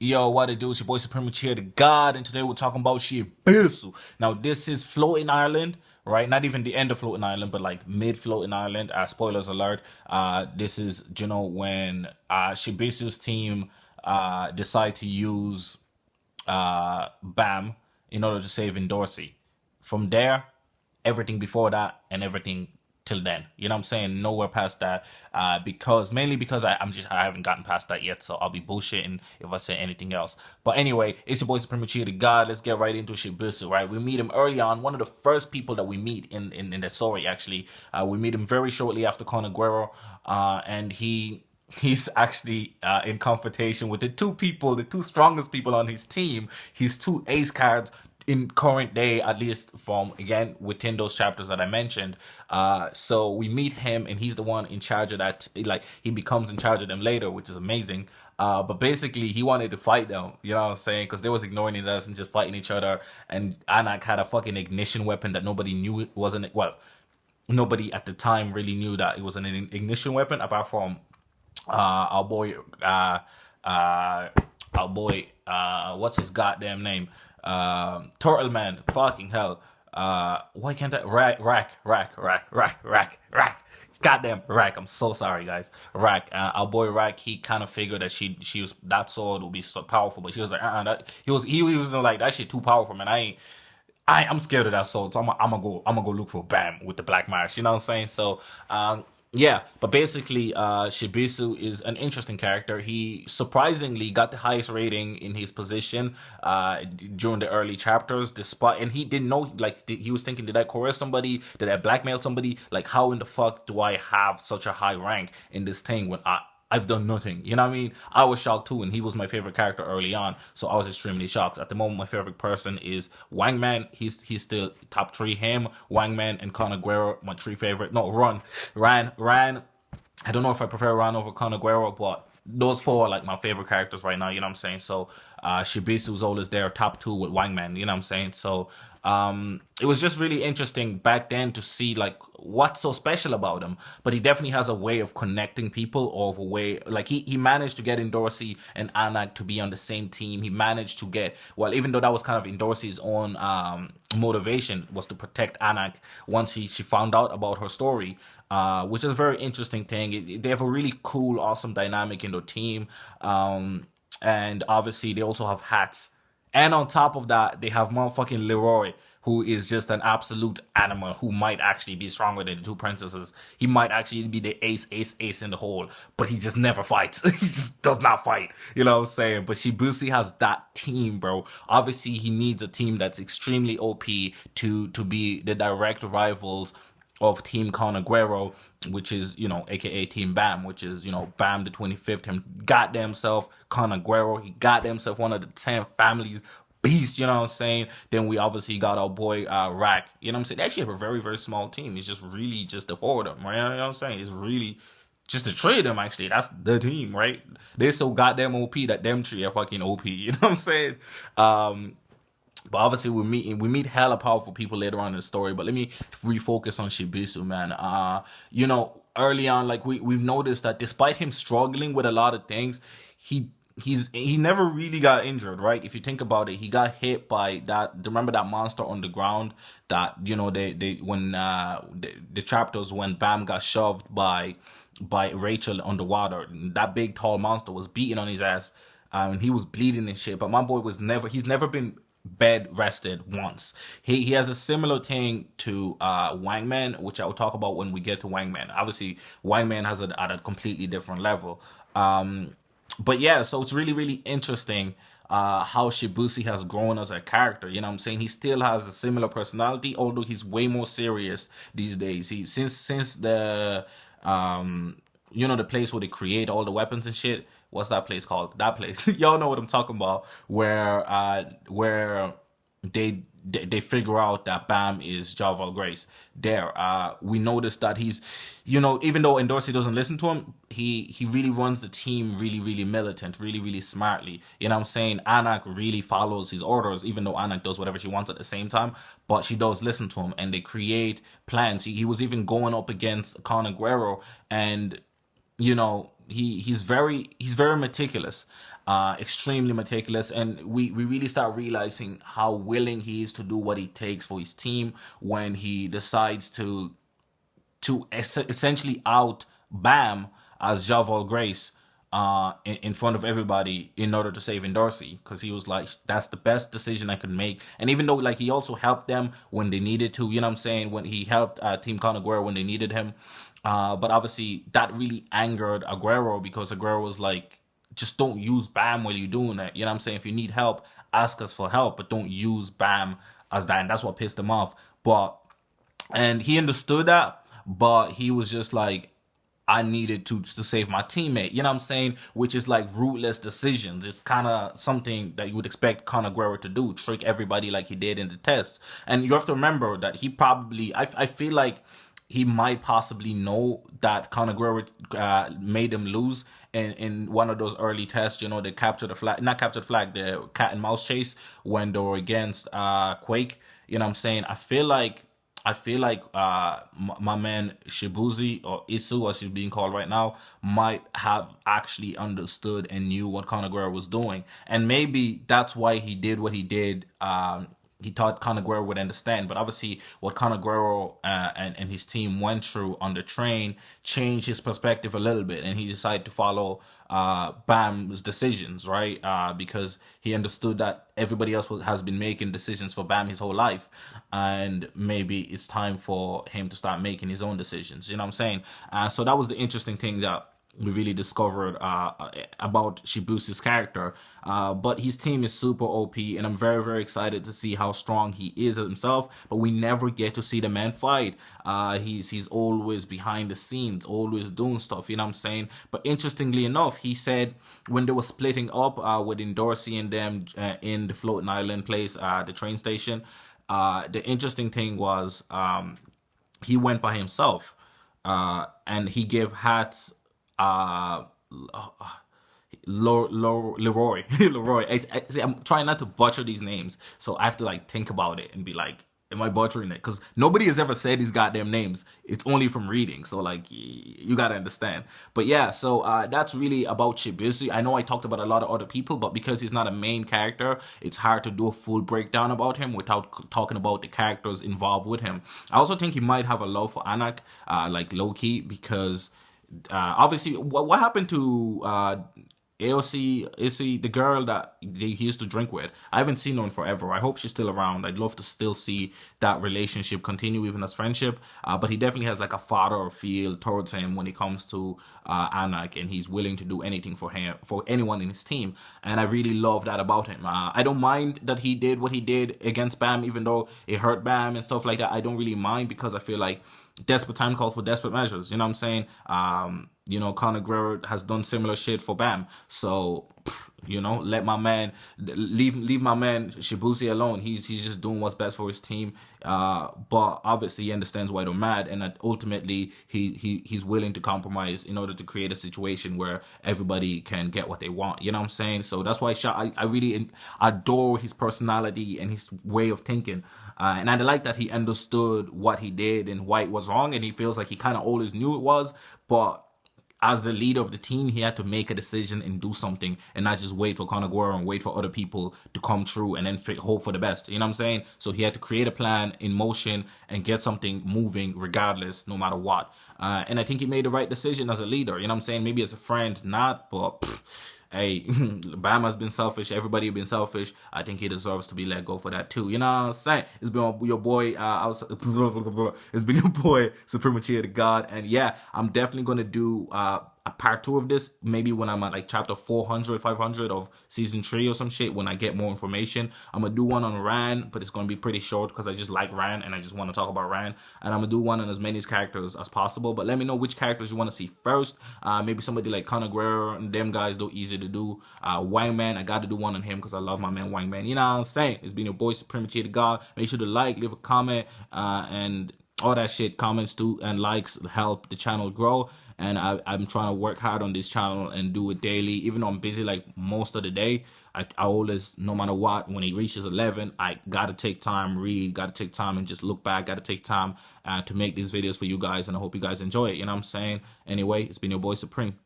Yo, what it do? It's your boy Supreme Uchiha the God, and today we're talking about Shibisu. Now, this is Floating Island, right? Not even the end of Floating Island, but like mid Floating Island. Spoilers alert. This is, when Shibisu's team decide to use BAM in order to save Dorsey. From there, everything before that and everything till then. You know what I'm saying? Nowhere past that. Mainly because I haven't gotten past that yet, so I'll be bullshitting if I say anything else. But anyway, it's your boy Supreme Uchiha the God. Let's get right into Shibisu, right? We meet him early on, one of the first people that we meet in the story, actually. We meet him very shortly after Konoguero, and he's actually in confrontation with the two strongest people on his team, his two ace cards in current day, at least from, again, within those chapters that I mentioned. So we meet him, and he's the one in charge of that. Like, he becomes in charge of them later, which is amazing. But basically, he wanted to fight them, you know what I'm saying? Because they was ignoring his ass and just fighting each other. And Anak had a fucking ignition weapon that nobody knew it wasn't. Well, nobody at the time really knew that it was an ignition weapon, apart from our boy, what's his goddamn name? Turtle Man, fucking hell. Why can't I? Rack. Goddamn Rack. I'm so sorry, guys. Rack. Our boy Rack. He kind of figured that she was, that sword would be so powerful, but she was like, he was like, that shit too powerful, man. I'm scared of that sword, so I'm gonna go look for Bam with the Black Marsh. You know what I'm saying? So, yeah, but basically, Shibisu is an interesting character. He surprisingly got the highest rating in his position during the early chapters, and he didn't know, like, he was thinking, did I coerce somebody? Did I blackmail somebody? Like, how in the fuck do I have such a high rank in this thing when I've done nothing? You know what I mean? I was shocked too, and he was my favorite character early on, so I was extremely shocked. At the moment, my favorite person is Wangman. He's still top three. Him, Wangman, and Konoguero, my three favorite. No, Ran. I don't know if I prefer Ran over Konoguero, but those four are like my favorite characters right now. You know what I'm saying? So Shibisu's always there, top two with Wangman. You know what I'm saying? So it was just really interesting back then to see like what's so special about him. But he definitely has a way of connecting people, or of a way, like he managed to get Dorsey and Anak to be on the same team. He managed to get, well, even though that was kind of Dorsey's own motivation, was to protect Anak once she found out about her story, which is a very interesting thing. They have a really cool, awesome dynamic in their team, and obviously they also have hats. And on top of that, they have motherfucking Leroy, who is just an absolute animal, who might actually be stronger than the two princesses. He might actually be the ace in the hole, but he just never fights. He just does not fight. You know what I'm saying? But Shibusi has that team, bro. Obviously, he needs a team that's extremely OP to be the direct rivals of Team Konoguero, which is, aka Team Bam, which is, Bam the 25th, him goddamn self, Konoguero, he goddamn self one of the 10 families, beast, you know what I'm saying? Then we obviously got our boy Rack, you know what I'm saying? They actually have a very, very small team. It's just really just the four of them, right? You know what I'm saying? It's really just the three of them, actually. That's the team, right? They're so goddamn OP that them three are fucking OP, you know what I'm saying? But obviously we meet hella powerful people later on in the story. But let me refocus on Shibisu, man. Early on, like we've noticed that despite him struggling with a lot of things, he never really got injured, right? If you think about it, he got hit by that. Remember that monster on the ground that the chapters when Bam got shoved by Rachel underwater. That big tall monster was beating on his ass, and he was bleeding and shit. But my boy he's never been bed rested once. He has a similar thing to Wangman, which I will talk about when we get to Wangman. Obviously, Wangman has it at a completely different level. But yeah, so it's really, really interesting how Shibusi has grown as a character. You know what I'm saying? He still has a similar personality, although he's way more serious these days. Since the the place where they create all the weapons and shit. What's that place called? That place. Y'all know what I'm talking about. Where they figure out that Bam is Javal Grace. We noticed that he's, even though Dorsey doesn't listen to him, he really runs the team really, really militant, really, really smartly. You know what I'm saying? Anak really follows his orders, even though Anak does whatever she wants at the same time. But she does listen to him, and they create plans. He was even going up against Konoguero, and he's very meticulous. extremely meticulous, and we really start realizing how willing he is to do what it takes for his team when he decides to essentially out Bam as Javal Grace in front of everybody in order to save Dorsey, because he was like, that's the best decision I could make. And even though like he also helped them when they needed to, you know what I'm saying, when he helped Team Con Aguero when they needed him, but obviously that really angered Aguero, because Aguero was like, just don't use Bam while you're doing that. You know what I'm saying? If you need help, ask us for help, but don't use Bam as that. And that's what pissed him off. And he understood that, but he was just like, I needed to save my teammate, you know what I'm saying? Which is like ruthless decisions. It's kind of something that you would expect Conor Guerrero to do, trick everybody like he did in the test. And you have to remember that he probably, I feel like he might possibly know that Conor Guerrero made him lose in one of those early tests, you know, they captured the flag, not captured the flag, the cat and mouse chase when they were against Quake, you know what I'm saying? I feel like my man Shibuzi, or Isu as he's being called right now, might have actually understood and knew what Conor Guerrero was doing, and maybe that's why he did what he did. He thought Conor Guerrero would understand, but obviously what Conor Guerrero and his team went through on the train changed his perspective a little bit, and he decided to follow Bam's decisions, right? Because he understood that everybody else has been making decisions for Bam his whole life, and maybe it's time for him to start making his own decisions. You know what I'm saying? So that was the interesting thing that we really discovered about Shibusu's character. But his team is super OP, and I'm very, very excited to see how strong he is himself. But we never get to see the man fight. He's always behind the scenes, always doing stuff, you know what I'm saying? But interestingly enough, he said when they were splitting up with Dorsey and them in the floating island place, the train station, the interesting thing was he went by himself, and he gave hats Leroy. Leroy. See, I'm trying not to butcher these names, so I have to like think about it and be like, am I butchering it? Because nobody has ever said these goddamn names. It's only from reading, so like you gotta understand. But yeah, so that's really about Shibisu. I know I talked about a lot of other people, but because he's not a main character, it's hard to do a full breakdown about him without talking about the characters involved with him. I also think he might have a love for Anak, like low-key, because obviously what happened to AOC, Issy, the girl that he used to drink with? I haven't seen her in forever. I hope she's still around. I'd love to still see that relationship continue even as friendship. But he definitely has like a father feel towards him when it comes to Anak, and he's willing to do anything for him, for anyone in his team. And I really love that about him. I don't mind that he did what he did against Bam, even though it hurt Bam and stuff like that. I don't really mind, because I feel like desperate time calls for desperate measures. You know what I'm saying? You know, Conor Guerrero has done similar shit for Bam. So, you know, let my man, leave my man Shibusi alone. He's just doing what's best for his team. But obviously he understands why they're mad, and that ultimately he's willing to compromise in order to create a situation where everybody can get what they want. You know what I'm saying? So that's why I really adore his personality and his way of thinking. And I like that he understood what he did and why it was wrong, and he feels like he kind of always knew it was, but as the leader of the team, he had to make a decision and do something, and not just wait for Conor Guerrero and wait for other people to come through and then hope for the best. You know what I'm saying? So he had to create a plan in motion and get something moving regardless, no matter what. And I think he made the right decision as a leader. You know what I'm saying? Maybe as a friend, not, but hey, Bam has been selfish. Everybody has been selfish. I think he deserves to be let go for that too. You know what I'm saying? It's been your boy. It's been your boy, Supreme Uchiha the God. And yeah, I'm definitely gonna do a part 2 of this, maybe when I'm at like chapter 400, 500 of season 3 or some shit, when I get more information. I'm gonna do one on Ran, but it's gonna be pretty short because I just like Ran and I just want to talk about Ran. And I'm gonna do one on as many characters as possible. But let me know which characters you want to see first. Maybe somebody like Conor Guerrero and them guys, though, easy to do. Wangman, I gotta do one on him because I love my man Wangman. You know what I'm saying? It's been your boy Supreme Uchiha the God. Make sure to like, leave a comment, and all that shit. Comments too and likes help the channel grow. And I'm trying to work hard on this channel and do it daily. Even though I'm busy like most of the day, I always, no matter what, when it reaches 11, I gotta take time, read, gotta take time and just look back, gotta take time to make these videos for you guys. And I hope you guys enjoy it. You know what I'm saying? Anyway, it's been your boy Supreme.